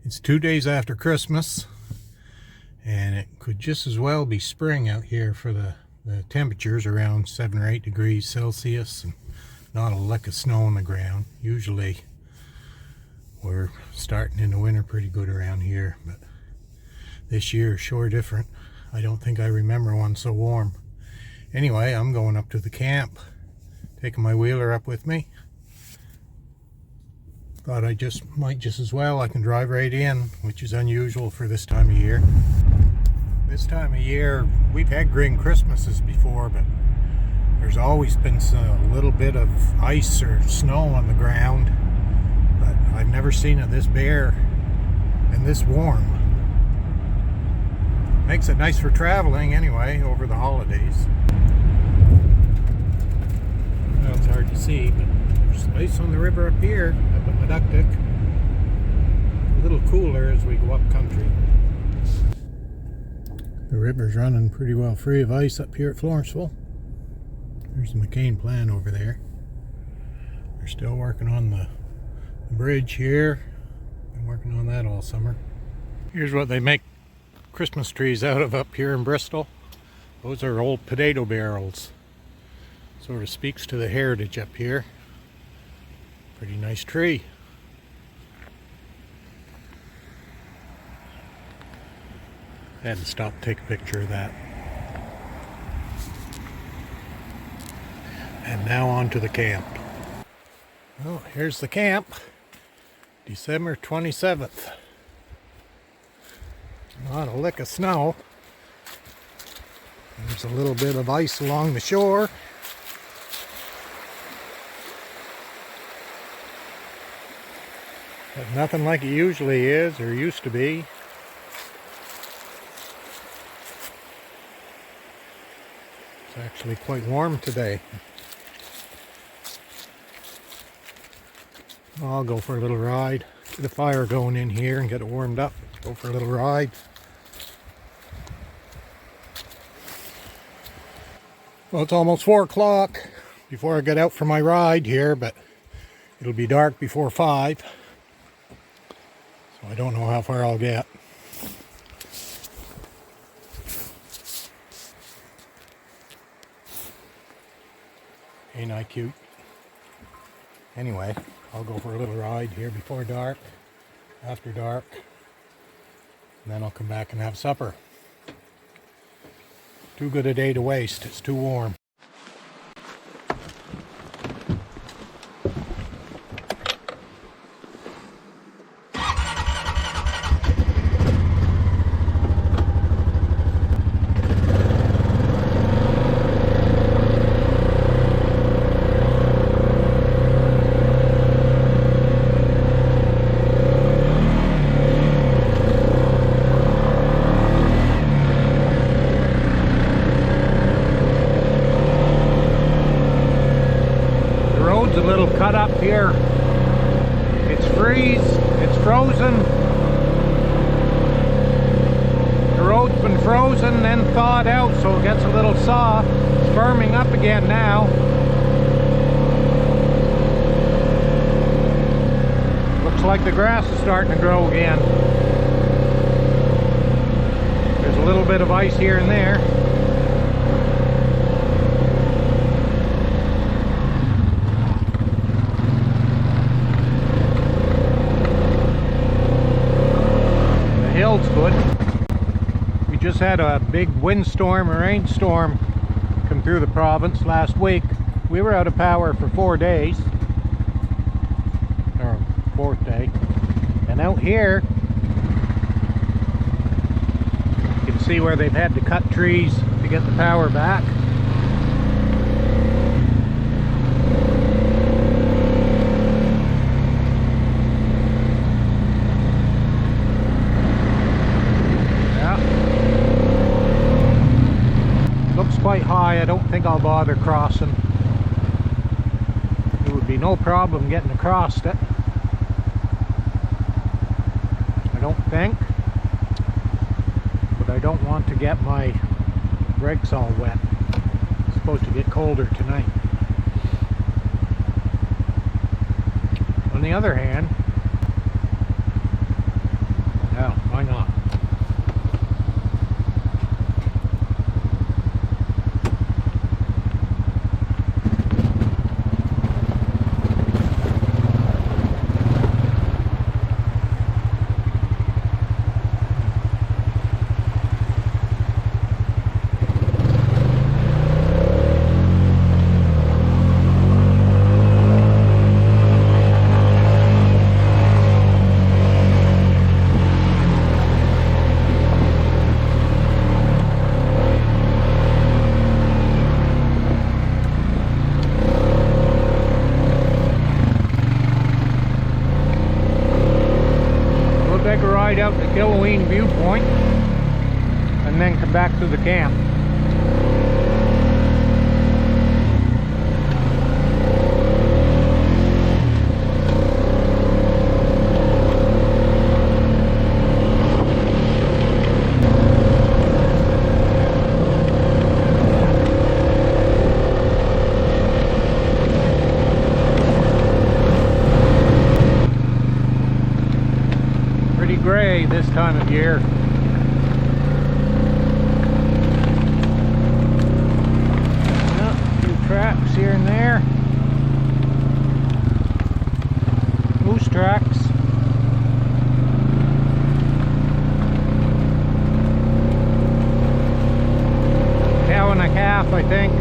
It's 2 days after Christmas, and it could just as well be spring out here for the temperatures around 7 or 8 degrees Celsius and not a lick of snow on the ground. Usually we're starting in the winter pretty good around here, but this year is sure different. I don't think I remember one so warm. Anyway, I'm going up to the camp, taking my wheeler up with me. Thought I might just as well. I can drive right in, which is unusual for this time of year. This time of year, we've had green Christmases before, but there's always been a little bit of ice or snow on the ground. But I've never seen it this bare and this warm. Makes it nice for traveling anyway over the holidays. Well, it's hard to see, but there's ice on the river up here up at Meductic. A little cooler as we go up country. The river's running pretty well free of ice up here at Florenceville. There's the McCain plant over there. They're still working on the bridge here. Been working on that all summer. Here's what they make Christmas trees out of up here in Bristol. Those are old potato barrels. Sort of speaks to the heritage up here. Pretty nice tree. Had to stop and take a picture of that. And now on to the camp. Well, here's the camp. December 27th. Not a lick of snow. There's a little bit of ice along the shore. But nothing like it usually is or used to be. It's actually quite warm today. I'll go for a little ride. Get the fire going in here and get it warmed up. Go for a little ride. Well, it's almost 4 o'clock before I get out for my ride here, but it'll be dark before 5. So I don't know how far I'll get. Ain't I cute? Anyway, I'll go for a little ride here before dark, after dark, and then I'll come back and have supper. Too good a day to waste. It's too warm. A little cut up here. It's frozen. The road's been frozen, then thawed out, so it gets a little soft. It's firming up again now. Looks like the grass is starting to grow again. There's a little bit of ice here and there. Hill's good. We just had a big windstorm or rainstorm come through the province last week. We were out of power for 4 days, or 4th day, and out here you can see where they've had to cut trees to get the power back. Quite high. I don't think I'll bother crossing. There would be no problem getting across it. I don't think. But I don't want to get my brakes all wet. It's supposed to get colder tonight. On the other hand, ride out to Killowen Viewpoint and then come back to the camp. Gray this time of year. Well, a few traps here and there. Moose tracks. Cow and a calf, I think.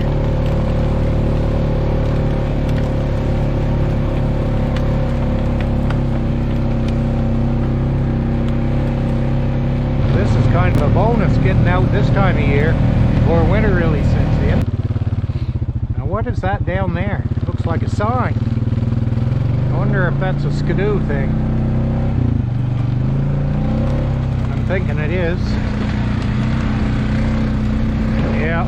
Kind of a bonus getting out this time of year before winter really sets in. Now what is that down there? Looks like a sign. I wonder if that's a Skidoo thing. I'm thinking it is. Yeah.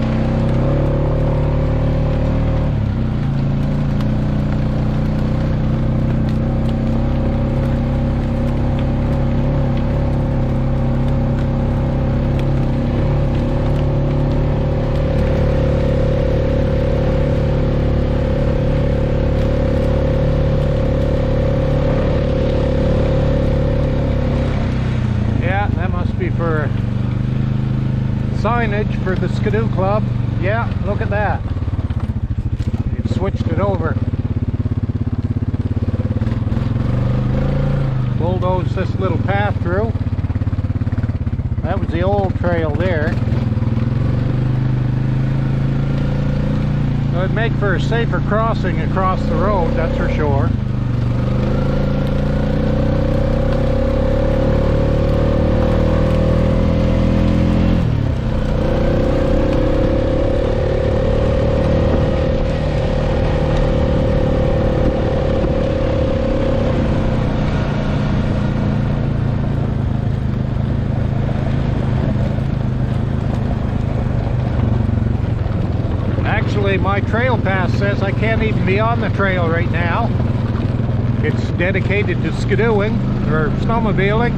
For signage for the Skidoo Club. Yeah, look at that. They've switched it over. Bulldozed this little path through. That was the old trail there. So it'd make for a safer crossing across the road, that's for sure. My trail pass says I can't even be on the trail right now. It's dedicated to skidooing or snowmobiling,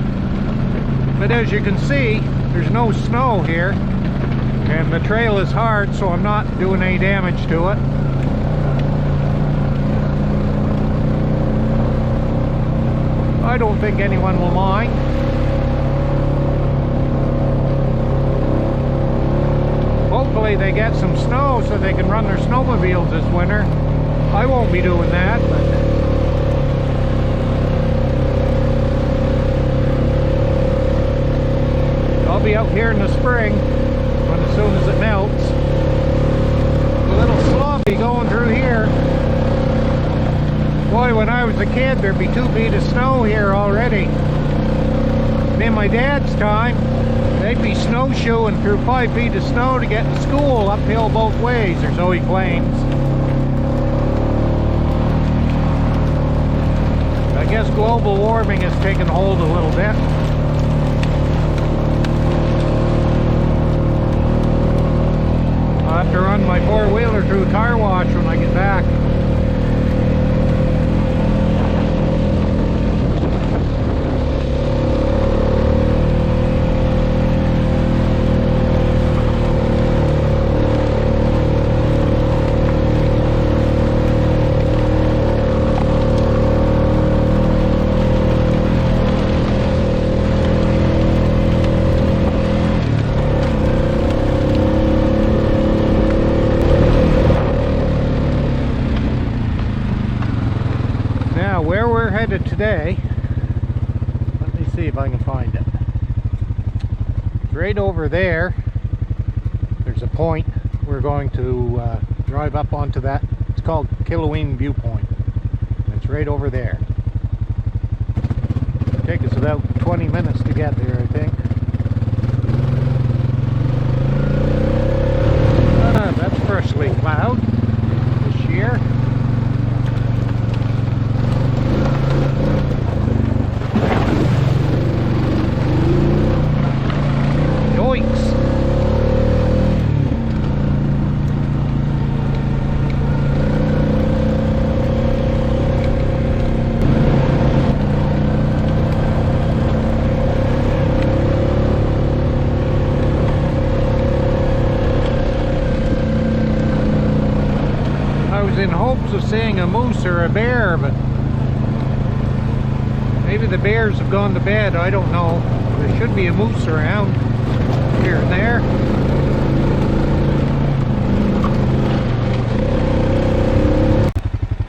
but as you can see, there's no snow here and the trail is hard, so I'm not doing any damage to it. I don't think anyone will mind. Hopefully they get some snow so they can run their snowmobiles this winter. I won't be doing that, but I'll be out here in the spring as soon as it melts. A little sloppy going through here. Boy, when I was a kid there'd be 2 feet of snow here already. And in my dad's time, they'd be snowshoeing through 5 feet of snow to get to school uphill both ways, or so he claims. I guess global warming has taken hold a little bit. I'll have to run my four-wheeler through a car wash when I get back. Where we're headed today, let me see if I can find it. It's right over there. There's a point we're going to drive up onto that. It's called Killowen Viewpoint. It's right over there. It'll take us about 20 minutes to get there, I think. That's freshly plowed this year. a moose or a bear, but maybe the bears have gone to bed. I don't know. There should be a moose around here and there.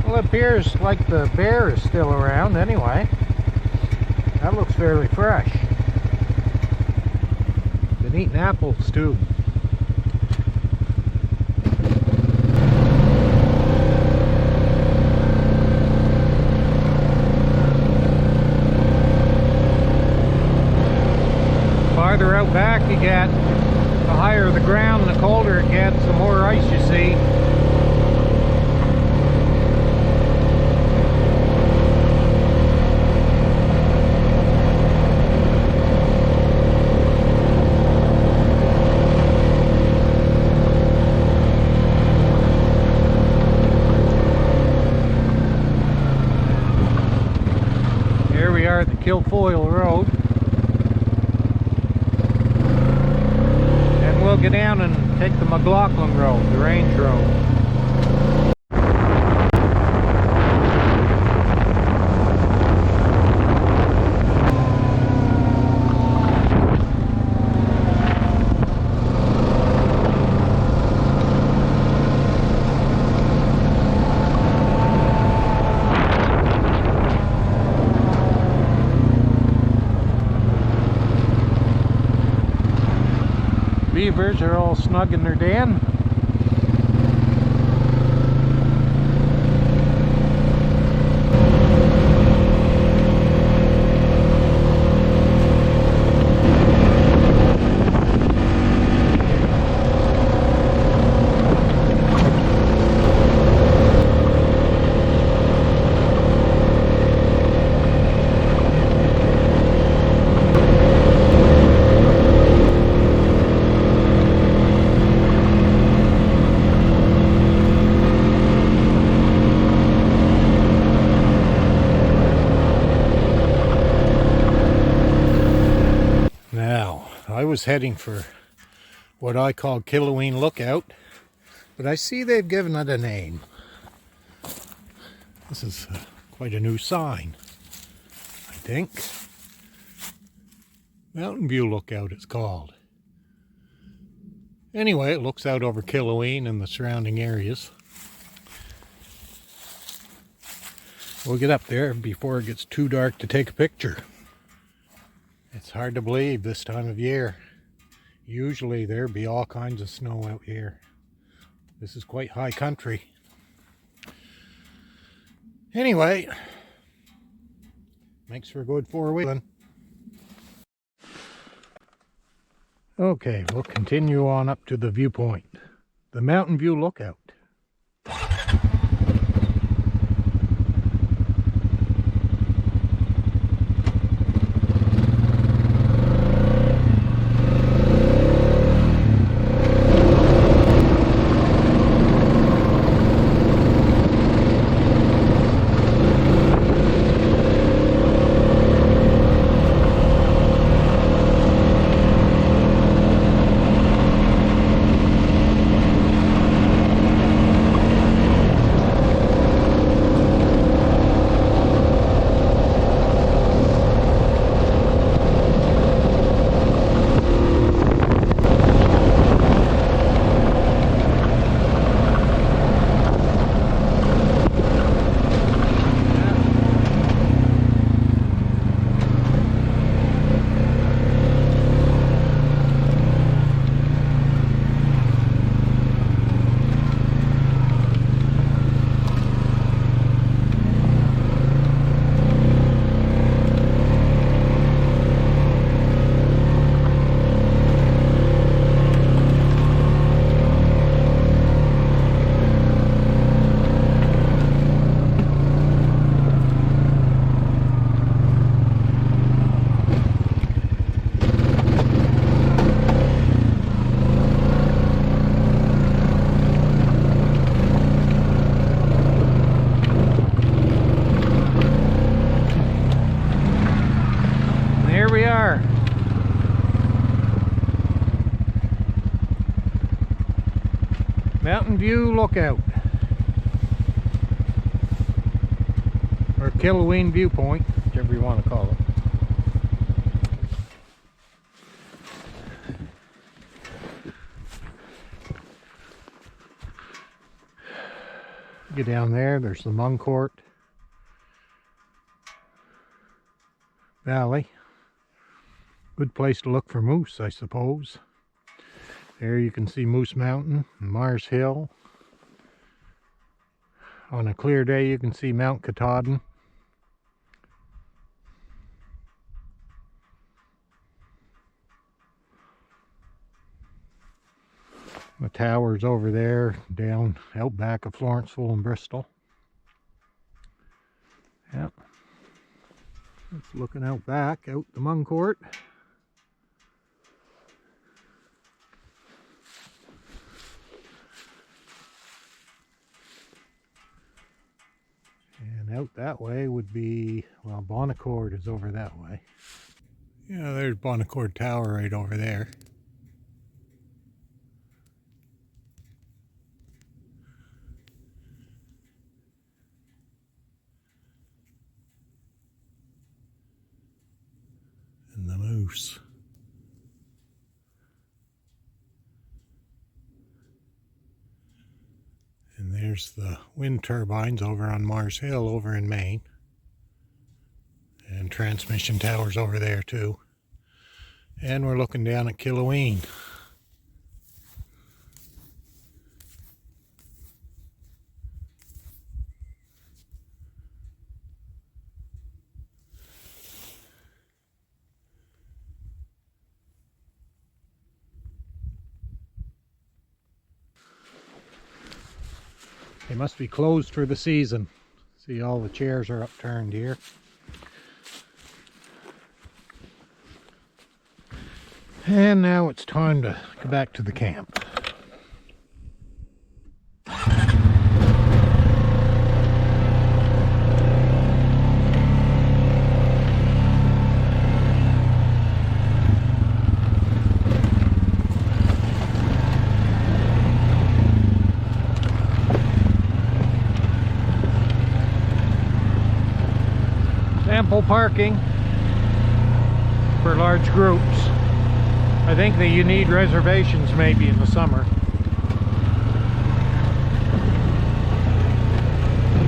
Well, it appears like the bear is still around anyway. That looks fairly fresh. Been eating apples too. Farther out back you get, the higher the ground, the colder it gets, the more ice you see. Here we are at the Kilfoyle Road. We'll get down and take the McLaughlin Road, the Range Road. Beavers are all snug in their den. I was heading for what I call Killoween Lookout, but I see they've given it a name. This is quite a new sign, I think. Mountain View Lookout it's called. Anyway, it looks out over Killoween and the surrounding areas. We'll get up there before it gets too dark to take a picture. It's hard to believe this time of year. Usually there'd be all kinds of snow out here. This is quite high country. Anyway, makes for a good four-wheeling. Okay, we'll continue on up to the viewpoint, the Mountain View Lookout. Mountain View Lookout. Killoween Viewpoint, whichever you want to call it. Get down there, there's the Muncourt Valley. Good place to look for moose, I suppose. There you can see Moose Mountain and Mars Hill. On a clear day you can see Mount Katahdin. The towers over there, down out back of Florenceville and Bristol. Yep. It's looking out back, out the Muncourt. And out that way would be, well, Bonnecourt is over that way. Yeah, there's Bonnecourt Tower right over there. And the moose. And there's the wind turbines over on Mars Hill over in Maine. And transmission towers over there too. And we're looking down at Killoween. They must be closed for the season. See, all the chairs are upturned here. And now it's time to go back to the camp. Ample parking for large groups. I think that you need reservations maybe in the summer.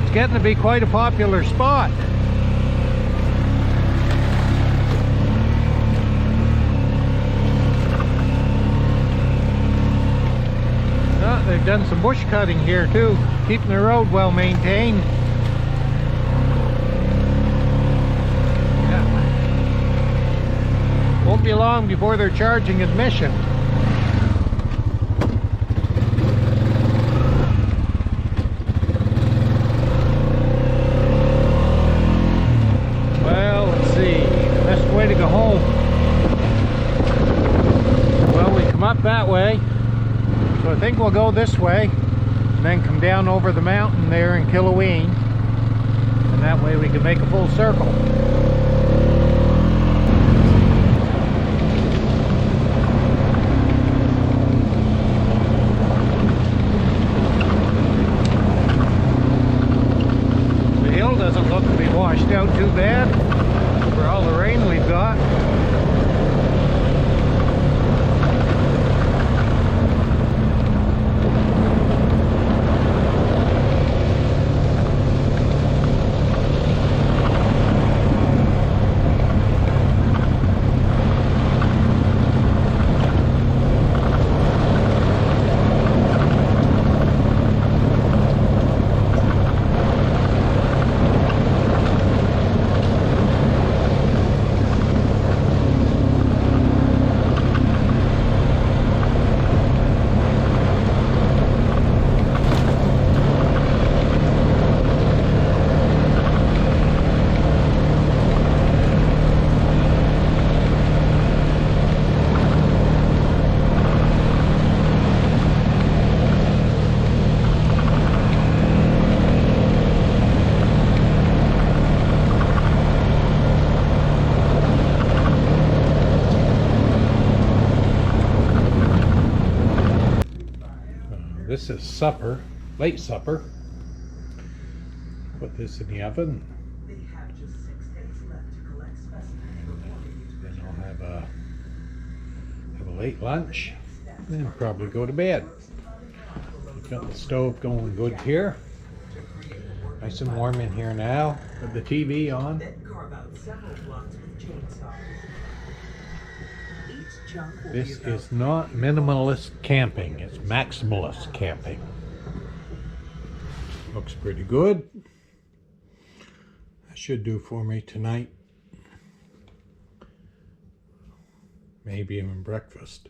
It's getting to be quite a popular spot. They've done some bush cutting here too, keeping the road well maintained. Won't be long before they're charging admission. Well, let's see. Best way to go home. Well, we come up that way. So I think we'll go this way. And then come down over the mountain there in Killoween. And that way we can make a full circle. Doesn't look to be washed out too bad for all the rain we've got. This is supper, late supper. Put this in the oven. have a late lunch, then probably go to bed. I've got the stove going good here. Nice and warm in here now. With the TV on. This is not minimalist camping, it's maximalist camping. Looks pretty good. That should do for me tonight. Maybe even breakfast.